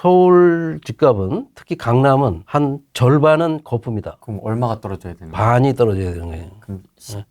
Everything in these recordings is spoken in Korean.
서울 집값은 특히 강남은 한 절반은 거품이다. 그럼 얼마가 떨어져야 되는 거예요? 반이 떨어져야 되는 거예요. 그럼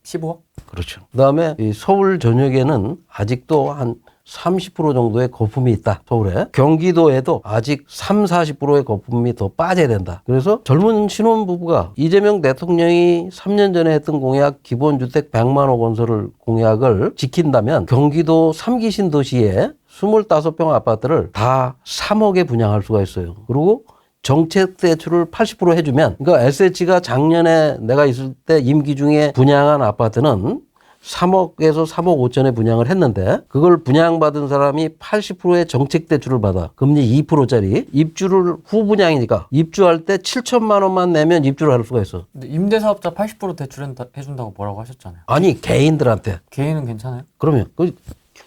15억? 그렇죠. 그다음에 이 서울 전역에는 아직도 한 30% 정도의 거품이 있다. 서울에. 경기도에도 아직 30~40%의 거품이 더 빠져야 된다. 그래서 젊은 신혼부부가 이재명 대통령이 3년 전에 했던 공약 기본주택 100만 호 건설을 공약을 지킨다면 경기도 3기 신도시에 25평 아파트를 다 3억에 분양할 수가 있어요. 그리고 정책 대출을 80% 해주면, 그러니까 SH가 작년에 내가 있을 때 임기 중에 분양한 아파트는 3억에서 3억 5천에 분양을 했는데 그걸 분양받은 사람이 80%의 정책 대출을 받아. 금리 2%짜리. 입주를 후분양이니까 입주할 때 7천만 원만 내면 입주를 할 수가 있어. 근데 임대사업자 80% 대출해준다고 뭐라고 하셨잖아요. 아니 개인들한테. 개인은 괜찮아요? 그러면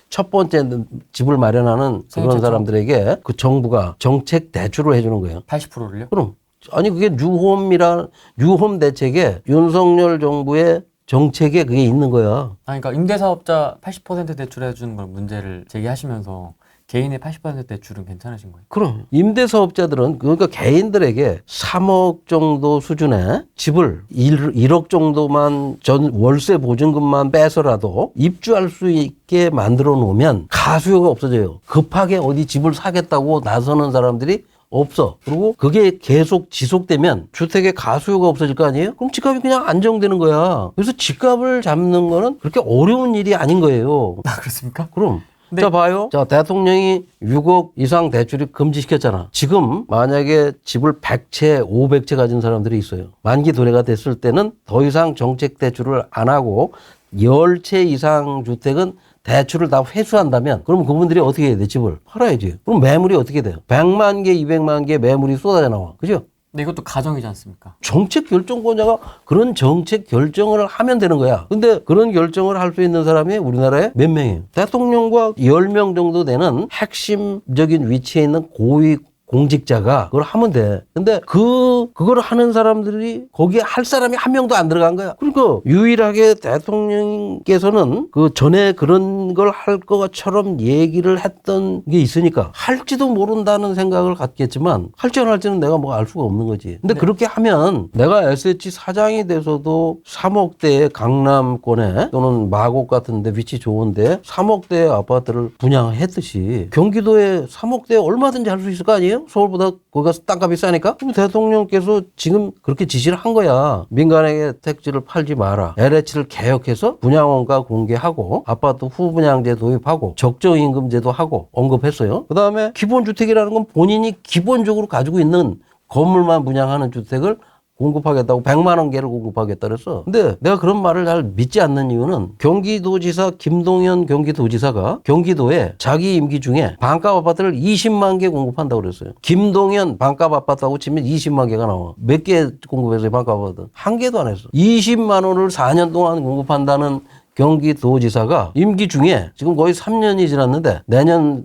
첫 번째 집을 마련하는 그런 사람들에게 그 정부가 정책 대출을 해주는 거예요. 80%를요? 그럼 아니 그게 뉴홈 대책에 윤석열 정부의 정책에 그게 있는 거야. 그러니까 임대사업자 80% 대출해주는 걸 문제를 제기하시면서 개인의 80% 대출은 괜찮으신 거예요? 그럼 임대사업자들은 그러니까 개인들에게 3억 정도 수준의 집을 1억 정도만 전 월세 보증금만 빼서라도 입주할 수 있게 만들어 놓으면 가수요가 없어져요. 급하게 어디 집을 사겠다고 나서는 사람들이 없어. 그리고 그게 계속 지속되면 주택의 가수요가 없어질 거 아니에요? 그럼 집값이 그냥 안정되는 거야. 그래서 집값을 잡는 거는 그렇게 어려운 일이 아닌 거예요. 아, 그렇습니까? 그럼. 근데 자, 봐요. 자, 대통령이 6억 이상 대출이 금지시켰잖아. 지금 만약에 집을 100채, 500채 가진 사람들이 있어요. 만기 도래가 됐을 때는 더 이상 정책 대출을 안 하고 10채 이상 주택은 대출을 다 회수한다면 그럼 그분들이 어떻게 해야 돼? 집을 팔아야지. 그럼 매물이 어떻게 돼요? 100만 개, 200만 개 매물이 쏟아져 나와. 그죠? 근데 이것도 가정이지 않습니까? 정책 결정권자가 그런 정책 결정을 하면 되는 거야. 근데 그런 결정을 할 수 있는 사람이 우리나라에 몇 명이에요? 대통령과 10명 정도 되는 핵심적인 위치에 있는 고위 공직자가 그걸 하면 돼. 근데 그걸 하는 사람들이 거기에 할 사람이 한 명도 안 들어간 거야. 그러니까 유일하게 대통령께서는 그 전에 그런 걸 할 것처럼 얘기를 했던 게 있으니까 할지도 모른다는 생각을 갖겠지만 할지 안 할지는 내가 뭐 알 수가 없는 거지. 근데 그렇게 하면 내가 SH 사장이 돼서도 3억대의 강남권에 또는 마곡 같은 데 위치 좋은데 3억대의 아파트를 분양했듯이 경기도에 3억대에 얼마든지 할 수 있을 거 아니에요? 서울보다 거기 가서 땅값이 싸니까? 그럼 대통령께서 지금 그렇게 지시를 한 거야. 민간에게 택지를 팔지 마라. LH를 개혁해서 분양원가 공개하고 아파트 후분양제 도입하고 적정임금제도 하고 언급했어요. 그다음에 기본주택이라는 건 본인이 기본적으로 가지고 있는 건물만 분양하는 주택을 공급하겠다고 100만 원 개를 공급하겠다 그랬어. 근데 내가 그런 말을 잘 믿지 않는 이유는 경기도지사 김동연 경기도지사가 경기도에 자기 임기 중에 반값 아파트를 20만 개 공급한다고 그랬어요. 김동연 반값 아파트하고 치면 20만 개가 나와. 몇 개 공급했어요, 반값 아파트? 한 개도 안 했어. 20만 원을 4년 동안 공급한다는 경기도지사가 임기 중에 지금 거의 3년이 지났는데 내년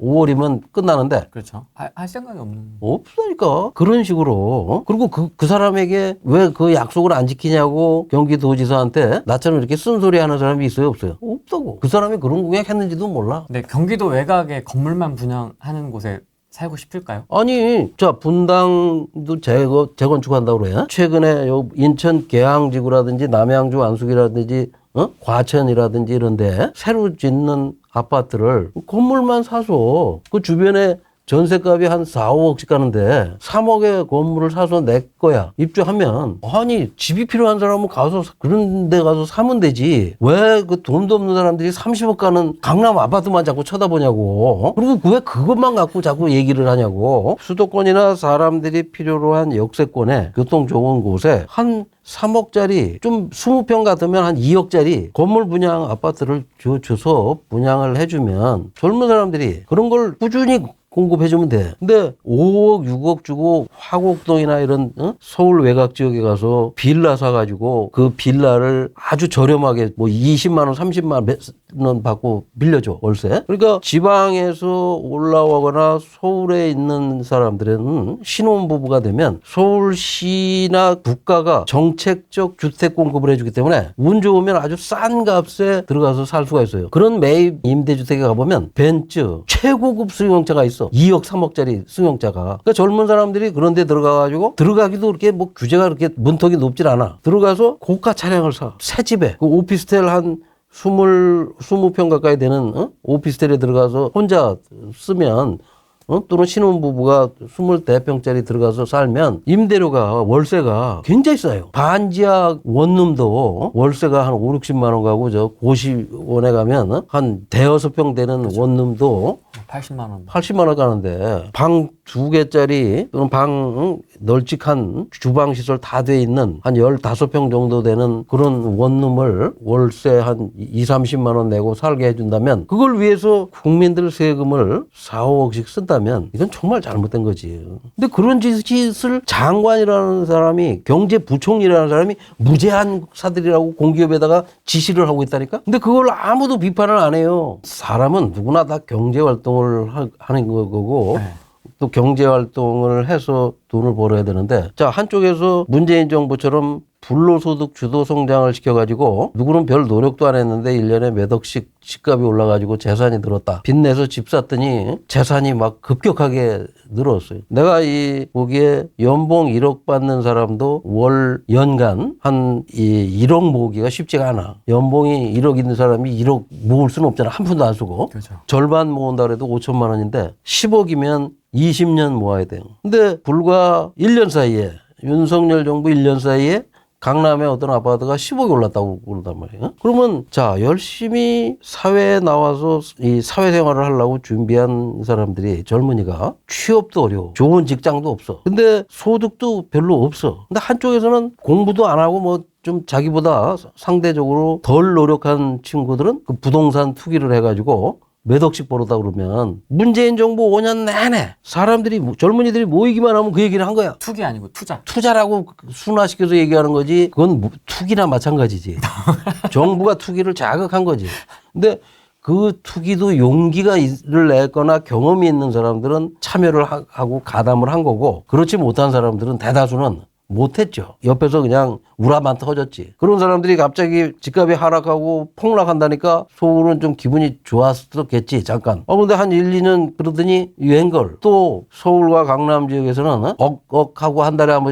5월이면 끝나는데. 그렇죠. 할 생각이 없으니까. 그런 식으로. 그리고 그 사람에게 왜 그 약속을 안 지키냐고 경기도지사한테 나처럼 이렇게 쓴소리 하는 사람이 있어요, 없어요? 없다고. 그 사람이 그런 공약 했는지도 몰라. 근데 경기도 외곽에 건물만 분양하는 곳에 살고 싶을까요? 아니, 자, 분당도 재건축한다고 그래. 최근에 인천 계양지구라든지 남양주 안숙이라든지 과천이라든지 이런데 새로 짓는 아파트를 건물만 사서 그 주변에 전세값이 한 4, 5억씩 가는데 3억의 건물을 사서 내 거야. 입주하면 아니 집이 필요한 사람은 가서 그런 데 가서 사면 되지. 왜 그 돈도 없는 사람들이 30억 가는 강남 아파트만 자꾸 쳐다보냐고. 그리고 왜 그것만 갖고 자꾸 얘기를 하냐고. 수도권이나 사람들이 필요로 한 역세권에 교통 좋은 곳에 한 3억짜리 좀 20평 같으면 한 2억짜리 건물 분양 아파트를 줘서 분양을 해주면 젊은 사람들이 그런 걸 꾸준히 공급해주면 돼. 근데 5억, 6억 주고 화곡동이나 이런 서울 외곽 지역에 가서 빌라 사가지고 그 빌라를 아주 저렴하게 뭐 20만 원, 30만 원 받고 빌려줘, 월세. 그러니까 지방에서 올라오거나 서울에 있는 사람들은 신혼부부가 되면 서울시나 국가가 정책적 주택 공급을 해주기 때문에 운 좋으면 아주 싼 값에 들어가서 살 수가 있어요. 그런 매입 임대주택에 가보면 벤츠 최고급 승용차가 있어. 있어. 2억, 3억짜리 승용차가. 그러니까 젊은 사람들이 그런 데 들어가가지고 들어가기도 그렇게 뭐 규제가 그렇게 문턱이 높질 않아. 들어가서 고가 차량을 사. 새 집에. 그 오피스텔 한 20평 가까이 되는 오피스텔에 들어가서 혼자 쓰면 또는 신혼부부가 24평짜리 들어가서 살면 임대료가 월세가 굉장히 싸요. 반지하 원룸도 월세가 한 5, 60만 원 가고 저 고시원에 가면 한 대여섯 평 되는 원룸도 80만 원. 80만 원 가는데 방 2개짜리 또는 방 널찍한 주방 시설 다 돼 있는 한 15평 정도 되는 그런 원룸을 월세 한 2, 30만 원 내고 살게 해준다면 그걸 위해서 국민들 세금을 4, 5억씩 쓴다면 이건 정말 잘못된 거지. 근데 그런 짓을 장관이라는 사람이 경제부총리라는 사람이 무제한 사들이라고 공기업에다가 지시를 하고 있다니까. 근데 그걸 아무도 비판을 안 해요. 사람은 누구나 다 경제활동을 하는 거고 네. 또 경제활동을 해서 돈을 벌어야 되는데 자 한쪽에서 문재인 정부처럼 불로소득 주도 성장을 시켜가지고 누구는 별 노력도 안 했는데 1년에 몇 억씩 집값이 올라가지고 재산이 늘었다. 빚내서 집 샀더니 재산이 막 급격하게 늘었어요. 내가 이 보기에 연봉 1억 받는 사람도 월 연간 한 1억 모으기가 쉽지가 않아. 연봉이 1억 있는 사람이 1억 모을 수는 없잖아. 한 푼도 안 쓰고. 그렇죠. 절반 모은다 그래도 5천만 원인데 10억이면 20년 모아야 돼요. 근데 불과 1년 사이에 윤석열 정부 1년 사이에 강남의 어떤 아파트가 10억이 올랐다고 그러단 말이에요. 그러면 자 열심히 사회에 나와서 이 사회생활을 하려고 준비한 사람들이 젊은이가 취업도 어려워. 좋은 직장도 없어. 근데 소득도 별로 없어. 근데 한쪽에서는 공부도 안 하고 뭐 좀 자기보다 상대적으로 덜 노력한 친구들은 그 부동산 투기를 해가지고 몇 억씩 벌었다 그러면 문재인 정부 5년 내내 사람들이 젊은이들이 모이기만 하면 그 얘기를 한 거야. 투기 아니고 투자. 투자라고 순화시켜서 얘기하는 거지. 그건 투기나 마찬가지지. 정부가 투기를 자극한 거지. 근데 그 투기도 용기를 냈거나 경험이 있는 사람들은 참여를 하고 가담을 한 거고 그렇지 못한 사람들은 대다수는 못했죠. 옆에서 그냥 우라만 터졌지. 그런 사람들이 갑자기 집값이 하락하고 폭락한다니까 속으로는 좀 기분이 좋았었겠지. 잠깐. 근데 한 1, 2년 그러더니 유행걸. 또 서울과 강남 지역에서는 억억하고 한 달에 한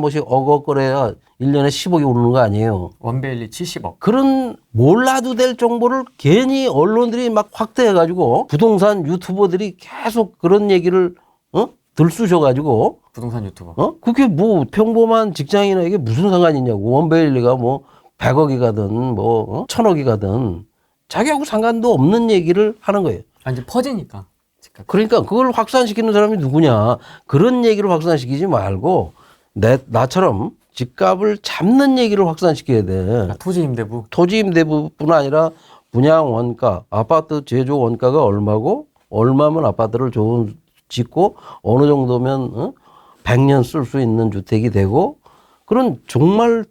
번씩 억억거려야 1년에 10억이 오르는 거 아니에요. 원베일리 70억. 그런 몰라도 될 정보를 괜히 언론들이 막 확대해가지고 부동산 유튜버들이 계속 그런 얘기를 들쑤셔가지고 부동산 유튜버. 그게 뭐 평범한 직장인에게 무슨 상관이 있냐고. 원베일리가 뭐 100억이 가든 뭐 1000억이 가든 자기하고 상관도 없는 얘기를 하는 거예요. 이제 퍼지니까. 그러니까 그걸 확산시키는 사람이 누구냐. 그런 얘기를 확산시키지 말고 나처럼 집값을 잡는 얘기를 확산시켜야 돼. 토지 임대부. 토지 임대부뿐 아니라 분양 원가, 아파트 제조 원가가 얼마고 얼마면 아파트를 짓고 어느 정도면 100년 쓸 수 있는 주택이 되고 그런 정말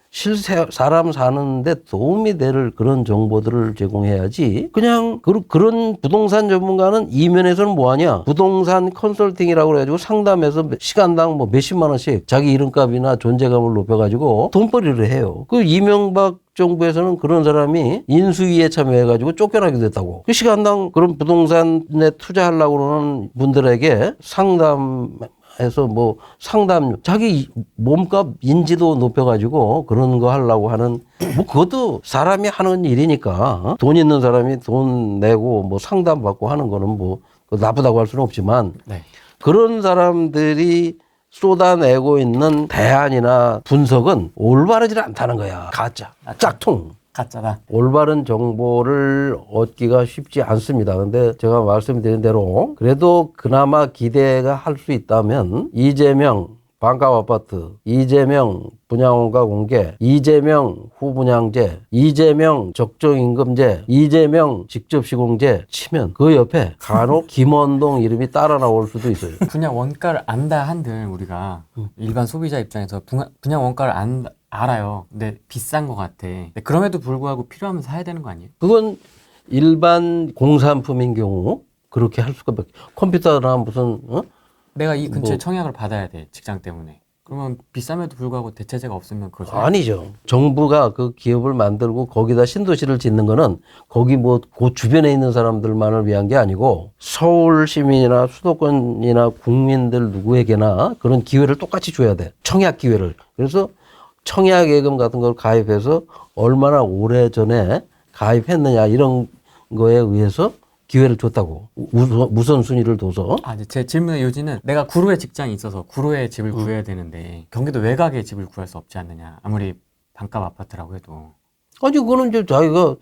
실제 사람 사는데 도움이 될 그런 정보들을 제공해야지. 그냥 그런 부동산 전문가는 이면에서는 뭐하냐. 부동산 컨설팅이라고 그래가지고 상담해서 시간당 뭐 몇십만 원씩 자기 이름값이나 존재감을 높여가지고 돈벌이를 해요. 그 이명박 정부에서는 그런 사람이 인수위에 참여해가지고 쫓겨나게 됐다고. 그 시간당 그런 부동산에 투자하려고 그러는 분들에게 상담해서 뭐 상담, 자기 몸값 인지도 높여가지고 그런 거 하려고 하는, 뭐 그것도 사람이 하는 일이니까 돈 있는 사람이 돈 내고 뭐 상담 받고 하는 거는 뭐 나쁘다고 할 수는 없지만 네. 그런 사람들이 쏟아내고 있는 대안이나 분석은 올바르지 않다는 거야. 가짜, 짝퉁. 가짜다. 올바른 정보를 얻기가 쉽지 않습니다. 근데 제가 말씀드린 대로 그래도 그나마 기대가 할 수 있다면 이재명 반값 아파트, 이재명 분양원가 공개, 이재명 후분양제, 이재명 적정임금제, 이재명 직접시공제 치면 그 옆에 간혹 김원동 이름이 따라 나올 수도 있어요. 분양 원가를 안다 한들 우리가 일반 소비자 입장에서 분양 원가를 알아요. 근데 비싼 것 같아. 근데 그럼에도 불구하고 필요하면 사야 되는 거 아니에요? 그건 일반 공산품인 경우 그렇게 할 수가 없어. 컴퓨터나 무슨 내가 이 근처에 청약을 받아야 돼. 직장 때문에. 그러면 비쌈에도 불구하고 대체제가 없으면 그걸 사야 아니죠. 정부가 그 기업을 만들고 거기다 신도시를 짓는 거는 거기 뭐 그 주변에 있는 사람들만을 위한 게 아니고 서울 시민이나 수도권이나 국민들 누구에게나 그런 기회를 똑같이 줘야 돼. 청약 기회를. 그래서 청약 예금 같은 걸 가입해서 얼마나 오래 전에 가입했느냐 이런 거에 의해서 기회를 줬다고. 우선순위를 둬서. 아, 이제 제 질문의 요지는 내가 구로에 직장이 있어서 구로에 집을 구해야 되는데 경기도 외곽에 집을 구할 수 없지 않느냐. 아무리 반값 아파트라고 해도. 아니, 그거는 이제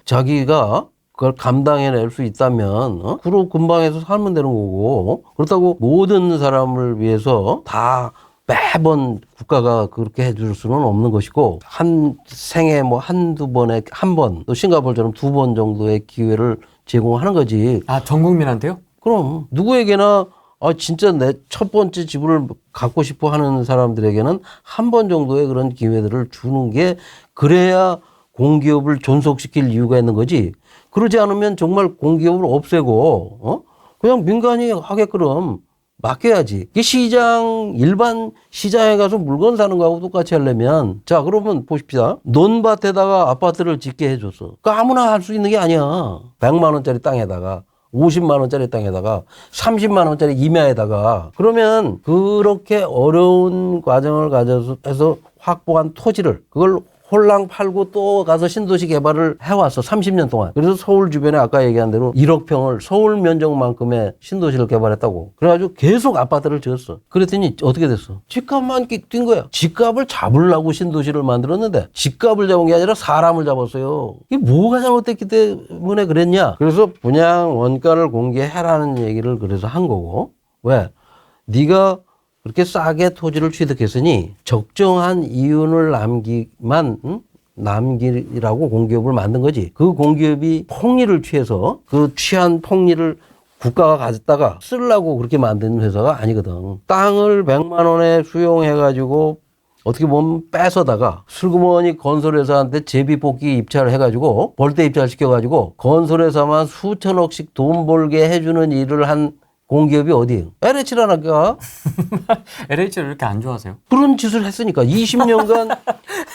자기가 그걸 감당해낼 수 있다면, 구로 근방에서 살면 되는 거고, 그렇다고 모든 사람을 위해서 다 매번 국가가 그렇게 해줄 수는 없는 것이고, 한 생에 뭐 한두 번에 한 번, 또 싱가포르처럼 2번 정도의 기회를 제공하는 거지. 아, 전 국민한테요? 그럼 누구에게나 진짜 내 첫 번째 집을 갖고 싶어 하는 사람들에게는 한 번 정도의 그런 기회들을 주는 게 그래야 공기업을 존속시킬 이유가 있는 거지. 그러지 않으면 정말 공기업을 없애고 그냥 민간이 하게끔 맡겨야지. 이 일반 시장에 가서 물건 사는 거하고 똑같이 하려면, 자, 그러면 보십시다. 논밭에다가 아파트를 짓게 해줬어. 그 아무나 할 수 있는 게 아니야. 100만 원짜리 땅에다가, 50만 원짜리 땅에다가, 30만 원짜리 임야에다가. 그러면 그렇게 어려운 과정을 가져서 해서 확보한 토지를, 그걸 홀랑 팔고 또 가서 신도시 개발을 해왔어. 30년 동안. 그래서 서울 주변에 아까 얘기한 대로 1억 평을 서울 면적만큼의 신도시를 개발했다고. 그래가지고 계속 아파트를 지었어. 그랬더니 어떻게 됐어? 집값만 뛴 거야. 집값을 잡으려고 신도시를 만들었는데 집값을 잡은 게 아니라 사람을 잡았어요. 이게 뭐가 잘못됐기 때문에 그랬냐? 그래서 분양 원가를 공개해라는 얘기를 그래서 한 거고. 왜? 네가 그렇게 싸게 토지를 취득했으니 적정한 이윤을 남기라고 공기업을 만든 거지. 그 공기업이 폭리를 취해서 그 취한 폭리를 국가가 가졌다가 쓰려고 그렇게 만든 회사가 아니거든. 땅을 100만 원에 수용해가지고 어떻게 보면 뺏어다가 슬그머니 건설회사한테 제비뽑기 입찰을 해가지고 벌떼 입찰 시켜가지고 건설회사만 수천억씩 돈 벌게 해주는 일을 한 공기업이 어디예요? LH라니까. LH를 이렇게 안 좋아하세요? 그런 짓을 했으니까 20년간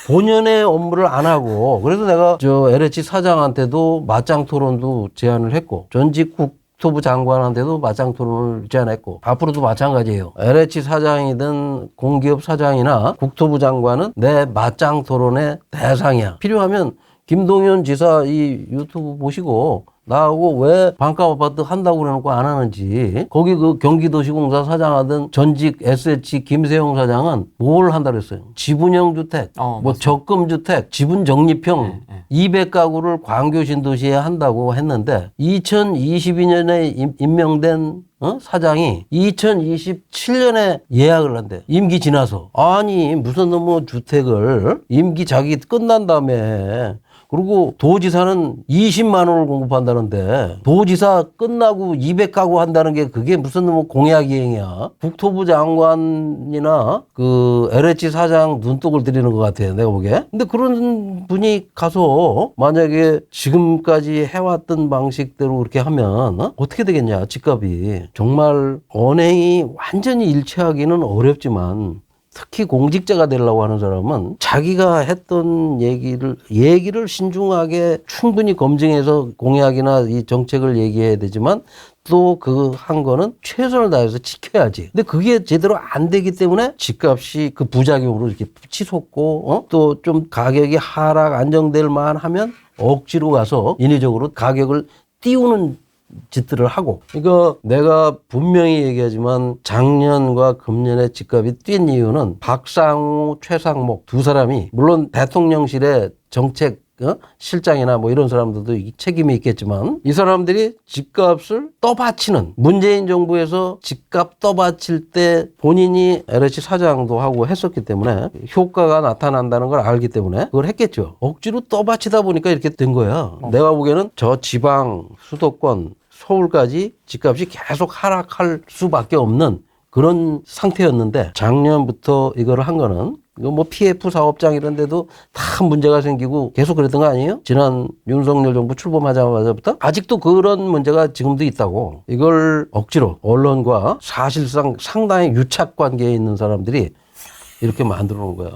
본연의 업무를 안 하고. 그래서 내가 LH 사장한테도 맞짱 토론도 제안을 했고, 전직 국토부 장관한테도 맞짱 토론을 제안했고, 앞으로도 마찬가지예요. LH 사장이든 공기업 사장이나 국토부 장관은 내 맞짱 토론의 대상이야. 필요하면 김동연 지사 이 유튜브 보시고 나하고 왜 반값 아파트 한다고 그래놓고 안 하는지. 거기 그 경기도시공사 사장하던 전직 SH 김세용 사장은 뭘 한다 그랬어요. 지분형 주택, 뭐 적금 주택, 지분 적립형 200가구를 광교 신도시에 한다고 했는데 2022년에 임명된 사장이 2027년에 예약을 한대. 임기 지나서. 아니 무슨 뭐 주택을 임기 자기 끝난 다음에. 그리고 도지사는 20만 원을 공급한다는데 도지사 끝나고 200가구 한다는 게 그게 무슨 뭐 공약 이행이야. 국토부 장관이나 그 LH 사장 눈독을 들이는 것 같아요. 내가 보기에. 근데 그런 분이 가서 만약에 지금까지 해왔던 방식대로 그렇게 하면 어떻게 되겠냐. 집값이. 정말 언행이 완전히 일치하기는 어렵지만 특히 공직자가 되려고 하는 사람은 자기가 했던 얘기를 신중하게 충분히 검증해서 공약이나 이 정책을 얘기해야 되지만 또 그 한 거는 최선을 다해서 지켜야지. 근데 그게 제대로 안 되기 때문에 집값이 그 부작용으로 이렇게 치솟고 또 좀 가격이 하락 안정될 만하면 억지로 가서 인위적으로 가격을 띄우는 짓들을 하고. 그러니까 내가 분명히 얘기하지만 작년과 금년에 집값이 뛴 이유는 박상우, 최상목 두 사람이 물론 대통령실의 정책 실장이나 뭐 이런 사람들도 책임이 있겠지만 이 사람들이 집값을 떠받치는 문재인 정부에서 집값 떠받칠 때 본인이 LH 사장도 하고 했었기 때문에 효과가 나타난다는 걸 알기 때문에 그걸 했겠죠. 억지로 떠받치다 보니까 이렇게 된 거야. 내가 보기에는 저 지방 수도권 서울까지 집값이 계속 하락할 수밖에 없는 그런 상태였는데 작년부터 이거를 한 거는 이거 뭐 PF 사업장 이런 데도 다 문제가 생기고 계속 그랬던 거 아니에요? 지난 윤석열 정부 출범하자마자부터 아직도 그런 문제가 지금도 있다고. 이걸 억지로 언론과 사실상 상당히 유착 관계에 있는 사람들이 이렇게 만들어 놓은 거야.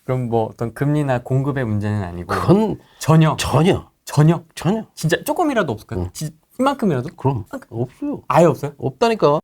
그럼 뭐 어떤 금리나 공급의 문제는 아니고 그건 전혀 전혀 진짜 조금이라도 없을까요? 이만큼이라도? 그럼 없어요. 아예 없어요? 없다니까.